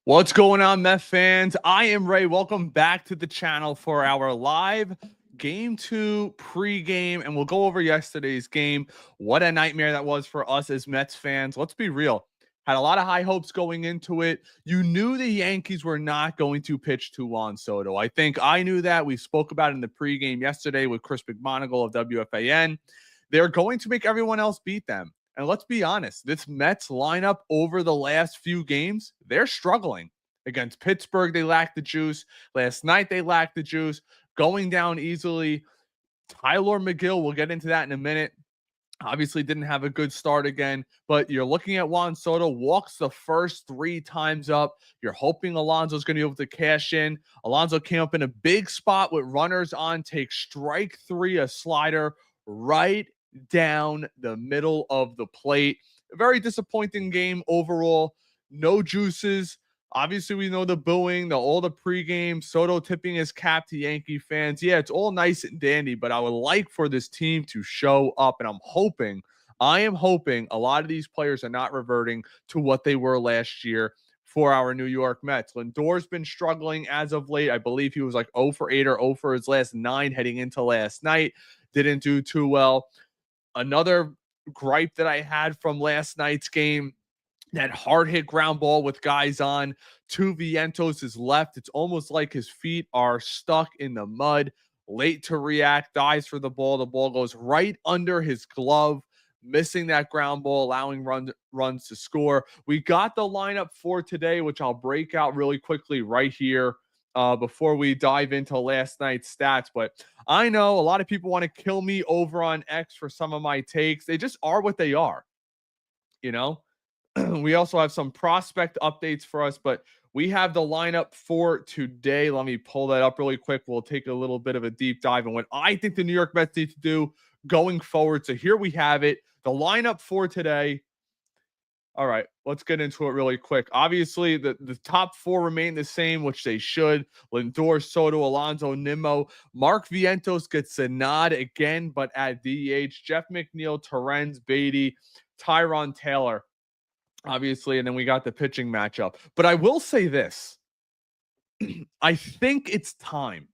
What's going on, Mets fans? I am Ray. Welcome back to the channel for our live Game 2 pregame, and we'll go over yesterday's game. What a nightmare that was for us as Mets fans. Let's be real. Had a lot of high hopes going into it. You knew the Yankees were not going to pitch to Juan Soto. I think I knew that. We spoke about it in the pregame yesterday with Chris McMonagle of WFAN. They're going to make everyone else beat them. And let's be honest, this Mets lineup over the last few games, they're struggling. Against Pittsburgh, they lacked the juice. Last night, they lacked the juice. Going down easily. Tyler McGill, we'll get into that in a minute. Obviously didn't have a good start again, but you're looking at Juan Soto, walks the first 3 times up. You're hoping Alonso's going to be able to cash in. Alonso came up in a big spot with runners on, takes strike 3, a slider right down the middle of the plate. A very disappointing game overall. No juices. Obviously, we know the booing, all the pregame, Soto tipping his cap to Yankee fans. Yeah, it's all nice and dandy, but I would like for this team to show up, and I am hoping a lot of these players are not reverting to what they were last year for our New York Mets. Lindor's been struggling as of late. I believe he was like 0 for 8 or 0 for his last 9 heading into last night. Didn't do too well. Another gripe that I had from last night's game, that hard hit ground ball with guys on to Vientos is left. It's almost like his feet are stuck in the mud, late to react, dives for the ball. The ball goes right under his glove, missing that ground ball, allowing runs to score. We got the lineup for today, which I'll break out really quickly right here before we dive into last night's stats. But I know a lot of people want to kill me over on X for some of my takes. They just are what they are, you know? We also have some prospect updates for us, but we have the lineup for today. Let me pull that up really quick. We'll take a little bit of a deep dive on what I think the New York Mets need to do going forward. So here we have it, the lineup for today. All right, let's get into it really quick. Obviously, the top 4 remain the same, which they should. Lindor, Soto, Alonso, Nimmo. Mark Vientos gets a nod again, but at DH. Jeff McNeil, Terrence, Beatty, Tyron Taylor. Obviously, and then we got the pitching matchup. But I will say this. I think it's time.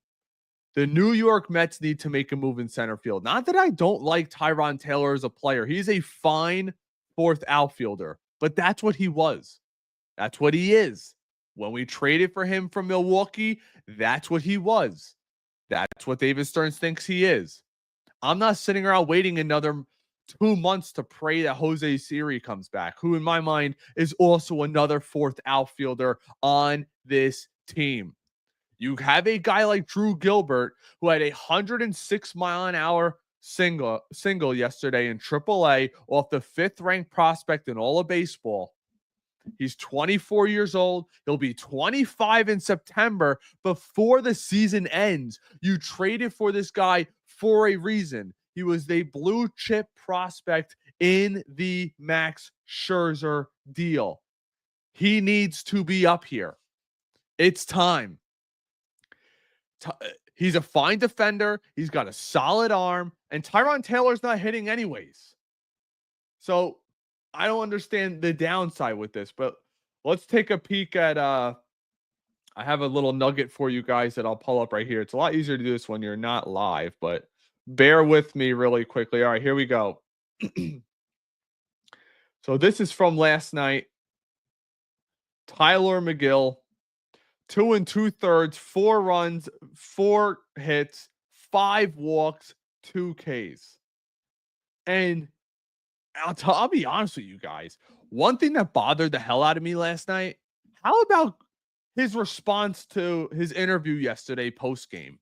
The New York Mets need to make a move in center field. Not that I don't like Tyron Taylor as a player. He's a fine 4th outfielder, but that's what he was. That's what he is. When we traded for him from Milwaukee, that's what he was. That's what David Stearns thinks he is. I'm not sitting around waiting another 2 months to pray that Jose Siri comes back, who in my mind is also another 4th outfielder on this team. You have a guy like Drew Gilbert who had a 106-mile-an-hour single yesterday in AAA off the 5th-ranked prospect in all of baseball. He's 24 years old. He'll be 25 in September before the season ends. You traded for this guy for a reason. He was the blue chip prospect in the Max Scherzer deal. He needs to be up here. It's time. He's a fine defender. He's got a solid arm. And Tyron Taylor's not hitting anyways. So I don't understand the downside with this. But let's take a peek at I have a little nugget for you guys that I'll pull up right here. It's a lot easier to do this when you're not live, but bear with me really quickly. All right, here we go. So this is from last night. Tyler McGill, 2 2/3, 4 runs, 4 hits, 5 walks, 2 Ks. And I'll be honest with you guys. One thing that bothered the hell out of me last night, how about his response to his interview yesterday post-game?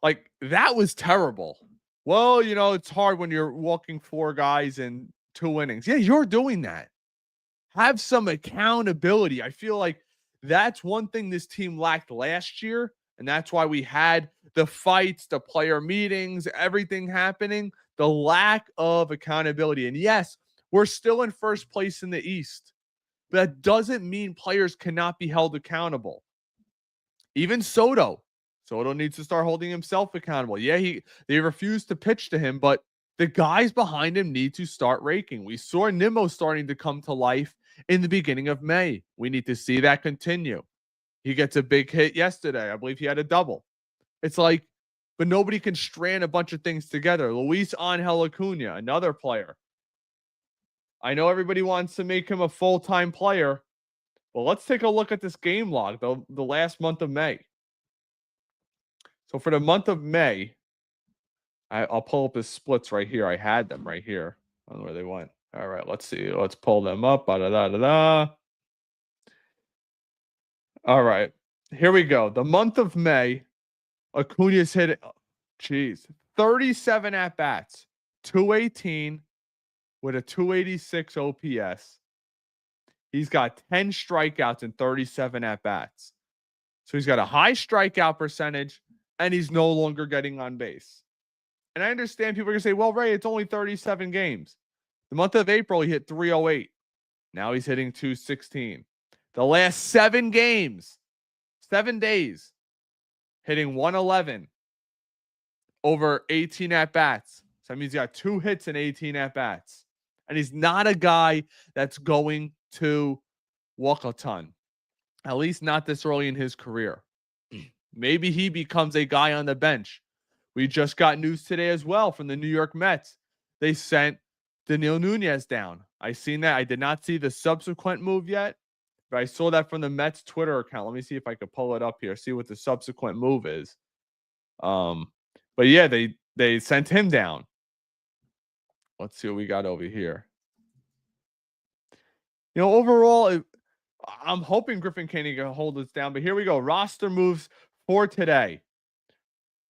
Like, that was terrible. Well, it's hard when you're walking 4 guys in 2 innings. Yeah, you're doing that. Have some accountability. I feel like that's one thing this team lacked last year, and that's why we had the fights, the player meetings, everything happening, the lack of accountability. And yes, we're still in first place in the East, but that doesn't mean players cannot be held accountable. Even Soto needs to start holding himself accountable. Yeah, they refused to pitch to him, but the guys behind him need to start raking. We saw Nimmo starting to come to life in the beginning of May. We need to see that continue. He gets a big hit yesterday. I believe he had a double. It's like, but nobody can strand a bunch of things together. Luis Angel Acuna, another player. I know everybody wants to make him a full-time player. Well, let's take a look at this game log, the last month of May. So for the month of May, I'll pull up his splits right here. I had them right here. I don't know where they went. All right, let's see. Let's pull them up. Da-da-da-da-da. All right, here we go. The month of May, Acuna's hit, 37 at-bats, 218 with a 286 OPS. He's got 10 strikeouts and 37 at-bats. So he's got a high strikeout percentage, and he's no longer getting on base. And I understand people are going to say, well, Ray, it's only 37 games. The month of April, he hit 308. Now he's hitting 216. The last 7 games, 7 days, hitting 111 over 18 at-bats. So that means he's got 2 hits and 18 at-bats. And he's not a guy that's going to walk a ton, at least not this early in his career. Maybe he becomes a guy on the bench. We just got news today as well from the New York Mets. They sent Daniel Nunez down. I seen that. I did not see the subsequent move yet, but I saw that from the Mets Twitter account. Let me see if I could pull it up here, see what the subsequent move is. But yeah, they sent him down. Let's see what we got over here. You know, overall, I'm hoping Griffin Canning can hold us down, but here we go. Roster moves for today.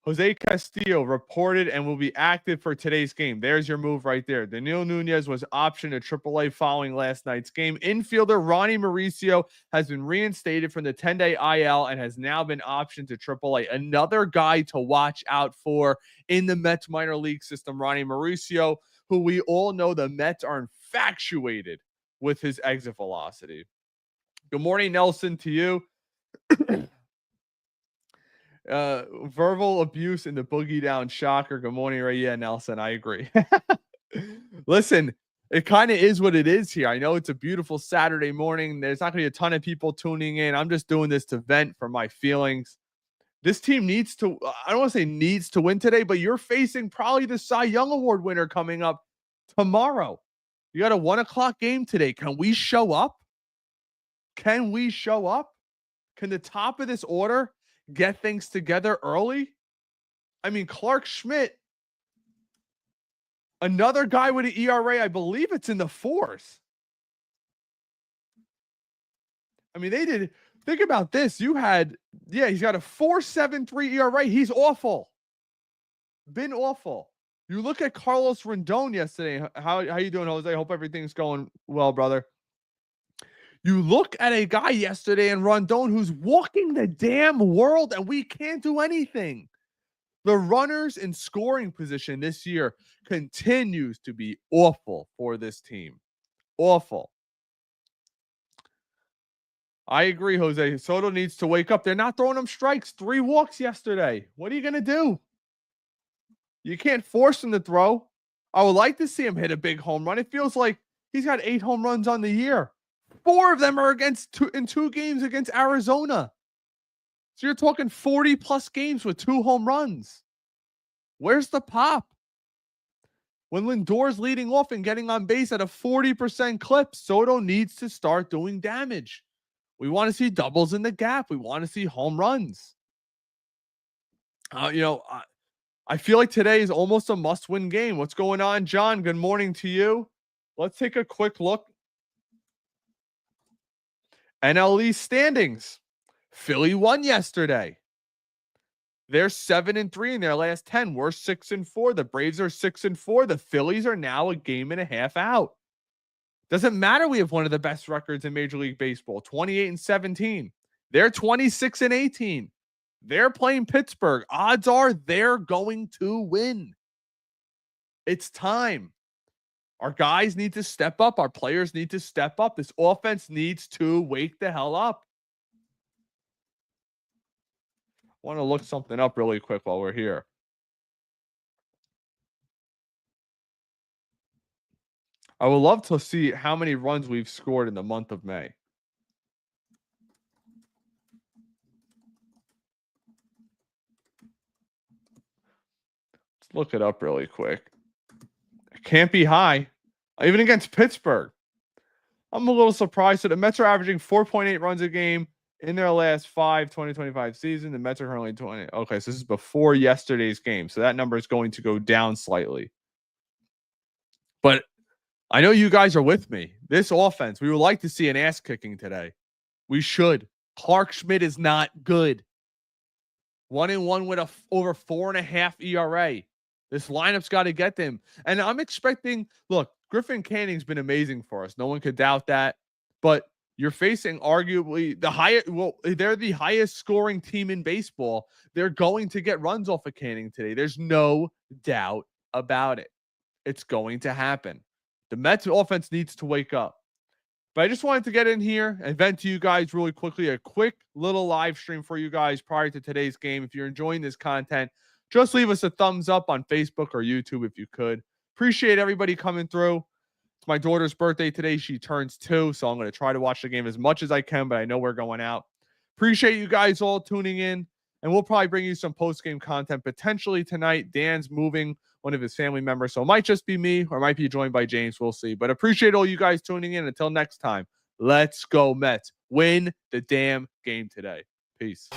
Jose Castillo reported and will be active for today's game. There's your move right there. Daniel Nunez was optioned to AAA following last night's game. Infielder Ronnie Mauricio has been reinstated from the 10-day IL and has now been optioned to AAA. Another guy to watch out for in the Mets minor league system, Ronnie Mauricio, who we all know the Mets are infatuated with his exit velocity. Good morning, Nelson, to you. Verbal abuse in the boogie down shocker. Good morning, Ray. Yeah, Nelson, I agree. Listen, it kind of is what it is here. I know it's a beautiful Saturday morning. There's not going to be a ton of people tuning in. I'm just doing this to vent for my feelings. This team needs to, I don't want to say needs to win today, but you're facing probably the Cy Young Award winner coming up tomorrow. You got a 1:00 game today. Can we show up? Can we show up? Can the top of this order get things together early? I mean, Clark Schmidt, another guy with an ERA, I believe it's in the 4s. I mean, they did. Think about this. You had, he's got a 4.73 ERA. He's awful. Been awful. You look at Carlos Rendon yesterday. How you doing, Jose? I hope everything's going well, brother. You look at a guy yesterday in Rondon who's walking the damn world, and we can't do anything. The runners in scoring position this year continues to be awful for this team. Awful. I agree, Jose. Soto needs to wake up. They're not throwing him strikes. 3 walks yesterday. What are you going to do? You can't force him to throw. I would like to see him hit a big home run. It feels like he's got 8 home runs on the year. 4 of them are in 2 games against Arizona. So you're talking 40+ games with 2 home runs. Where's the pop? When Lindor's leading off and getting on base at a 40% clip, Soto needs to start doing damage. We want to see doubles in the gap. We want to see home runs. I feel like today is almost a must-win game. What's going on, John? Good morning to you. Let's take a quick look. NL East standings. Philly won yesterday. They're 7-3 in their last 10. We're 6-4. The Braves are 6-4. The Phillies are now a game and a half out. Doesn't matter. We have one of the best records in Major League Baseball, 28-17. They're 26-18. They're playing Pittsburgh. Odds are they're going to win. It's time. Our guys need to step up. Our players need to step up. This offense needs to wake the hell up. I want to look something up really quick while we're here. I would love to see how many runs we've scored in the month of May. Let's look it up really quick. It can't be high. Even against Pittsburgh. I'm a little surprised. So the Mets are averaging 4.8 runs a game in their last 2025 season. The Mets are currently 20. Okay, so this is before yesterday's game. So that number is going to go down slightly. But I know you guys are with me. This offense, we would like to see an ass kicking today. We should. Clark Schmidt is not good. 1-1 with over 4.5 ERA. This lineup's got to get them. And I'm expecting, look, Griffin Canning's been amazing for us. No one could doubt that. But you're facing arguably the highest, well, they're the highest scoring team in baseball. They're going to get runs off of Canning today. There's no doubt about it. It's going to happen. The Mets offense needs to wake up. But I just wanted to get in here and vent to you guys really quickly. A quick little live stream for you guys prior to today's game. If you're enjoying this content, just leave us a thumbs up on Facebook or YouTube if you could. Appreciate everybody coming through. It's my daughter's birthday today. She turns 2, so I'm going to try to watch the game as much as I can, but I know we're going out. Appreciate you guys all tuning in, and we'll probably bring you some post-game content potentially tonight. Dan's moving one of his family members, so it might just be me or might be joined by James. We'll see. But appreciate all you guys tuning in. Until next time, let's go Mets. Win the damn game today. Peace.